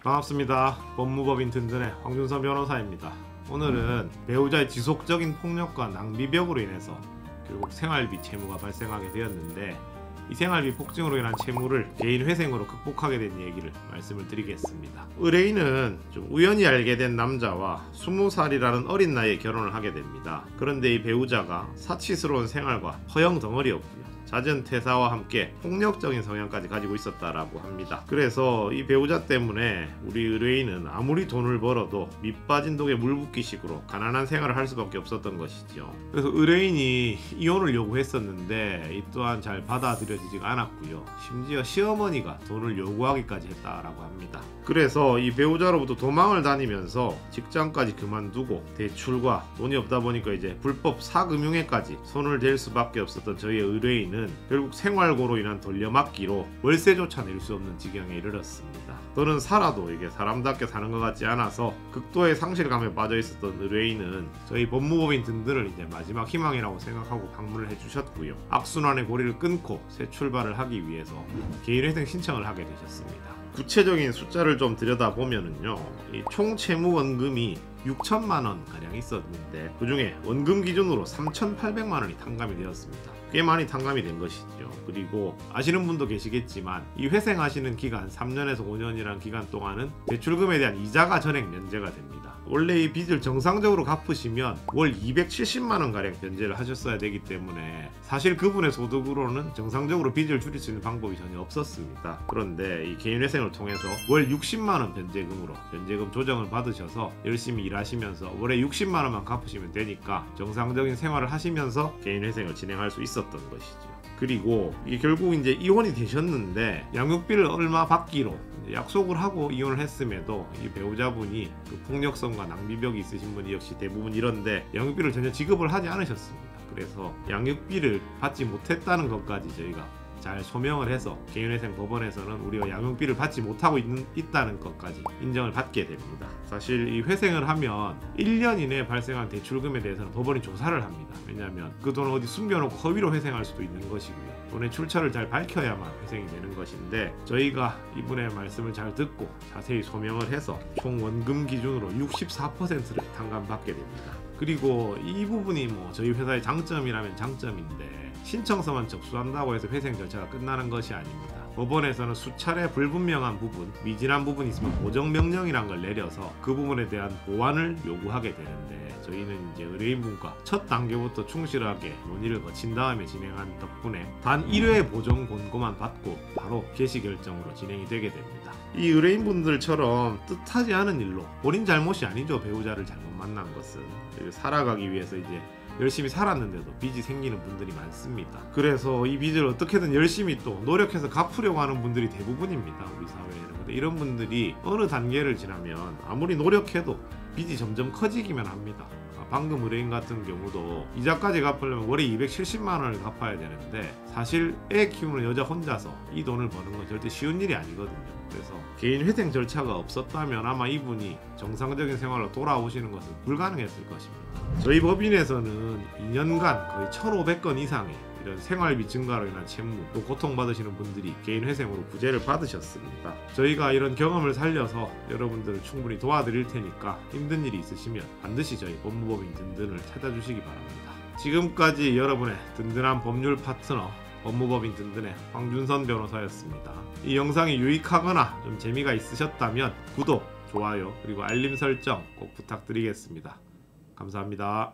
반갑습니다. 법무법인 든든의 황준선 변호사입니다. 오늘은 배우자의 지속적인 폭력과 낭비벽으로 인해서 결국 생활비 채무가 발생하게 되었는데, 이 생활비 폭증으로 인한 채무를 개인회생으로 극복하게 된 얘기를 말씀을 드리겠습니다. 의뢰인은 좀 우연히 알게 된 남자와 20살이라는 어린 나이에 결혼을 하게 됩니다. 그런데 이 배우자가 사치스러운 생활과 허영 덩어리였고요, 잦은 퇴사와 함께 폭력적인 성향까지 가지고 있었다라고 합니다. 그래서 이 배우자 때문에 우리 의뢰인은 아무리 돈을 벌어도 밑빠진 독에 물 붓기식으로 가난한 생활을 할 수밖에 없었던 것이죠. 그래서 의뢰인이 이혼을 요구했었는데 이 또한 잘 받아들여지지가 않았고요. 심지어 시어머니가 돈을 요구하기까지 했다라고 합니다. 그래서 이 배우자로부터 도망을 다니면서 직장까지 그만두고 대출과 돈이 없다 보니까 이제 불법 사금융에까지 손을 댈 수밖에 없었던 저희의 의뢰인은 결국 생활고로 인한 돌려막기로 월세조차 낼 수 없는 지경에 이르렀습니다. 저는 살아도 이게 사람답게 사는 것 같지 않아서 극도의 상실감에 빠져 있었던 의뢰인은 저희 법무법인 든든을 이제 마지막 희망이라고 생각하고 방문을 해주셨고요. 악순환의 고리를 끊고 새 출발을 하기 위해서 개인회생 신청을 하게 되셨습니다. 구체적인 숫자를 좀 들여다보면은요, 이 총 채무 원금이 6천만 원 가량 있었는데 그 중에 원금 기준으로 3,800만 원이 탕감이 되었습니다. 꽤 많이 탕감이 된 것이죠. 그리고 아시는 분도 계시겠지만 이 회생하시는 기간 3년에서 5년이라는 기간 동안은 대출금에 대한 이자가 전액 면제가 됩니다. 원래 이 빚을 정상적으로 갚으시면 월 270만 원 가량 변제를 하셨어야 되기 때문에 사실 그분의 소득으로는 정상적으로 빚을 줄일 수 있는 방법이 전혀 없었습니다. 그런데 이 개인회생을 통해서 월 60만 원 변제금으로 변제금 조정을 받으셔서 열심히 일하시면서 월에 60만 원만 갚으시면 되니까 정상적인 생활을 하시면서 개인회생을 진행할 수 있었던 것이죠. 그리고 이게 결국 이제 이혼이 되셨는데 양육비를 얼마 받기로 약속을 하고 이혼을 했음에도 이 배우자분이 그 폭력성과 낭비벽이 있으신 분이 역시 대부분 이런데 양육비를 전혀 지급을 하지 않으셨습니다. 그래서 양육비를 받지 못했다는 것까지 저희가 잘 소명을 해서 개인회생 법원에서는 우리가 양육비를 받지 못하고 있다는 것까지 인정을 받게 됩니다. 사실 이 회생을 하면 1년 이내에 발생한 대출금에 대해서는 법원이 조사를 합니다. 왜냐하면 그 돈을 어디 숨겨놓고 허위로 회생할 수도 있는 것이고요. 돈의 출처를 잘 밝혀야만 회생이 되는 것인데, 저희가 이분의 말씀을 잘 듣고 자세히 소명을 해서 총 원금 기준으로 64%를 탕감받게 됩니다. 그리고 이 부분이 뭐 저희 회사의 장점이라면 장점인데, 신청서만 접수한다고 해서 회생 절차가 끝나는 것이 아닙니다. 법원에서는 수차례 불분명한 부분, 미진한 부분이 있으면 보정명령이란 걸 내려서 그 부분에 대한 보완을 요구하게 되는데, 저희는 이제 의뢰인분과 첫 단계부터 충실하게 논의를 거친 다음에 진행한 덕분에 단 1회의 보정 권고만 받고 바로 개시 결정으로 진행이 되게 됩니다. 이 의뢰인분들처럼 뜻하지 않은 일로, 본인 잘못이 아니죠, 배우자를 잘못 만난 것은. 살아가기 위해서 이제 열심히 살았는데도 빚이 생기는 분들이 많습니다. 그래서 이 빚을 어떻게든 열심히 또 노력해서 갚으려고 하는 분들이 대부분입니다, 우리 사회에는. 근데 이런 분들이 어느 단계를 지나면 아무리 노력해도 빚이 점점 커지기만 합니다. 방금 의뢰인 같은 경우도 이자까지 갚으려면 월에 270만 원을 갚아야 되는데, 사실 애 키우는 여자 혼자서 이 돈을 버는 건 절대 쉬운 일이 아니거든요. 그래서 개인회생 절차가 없었다면 아마 이분이 정상적인 생활로 돌아오시는 것은 불가능했을 것입니다. 저희 법인에서는 2년간 거의 1,500건 이상의 이런 생활비 증가로 인한 채무, 또 고통받으시는 분들이 개인회생으로 구제를 받으셨습니다. 저희가 이런 경험을 살려서 여러분들을 충분히 도와드릴 테니까 힘든 일이 있으시면 반드시 저희 법무법인 든든을 찾아주시기 바랍니다. 지금까지 여러분의 든든한 법률 파트너 법무법인 든든의 황준선 변호사였습니다. 이 영상이 유익하거나 좀 재미가 있으셨다면 구독, 좋아요, 그리고 알림 설정 꼭 부탁드리겠습니다. 감사합니다.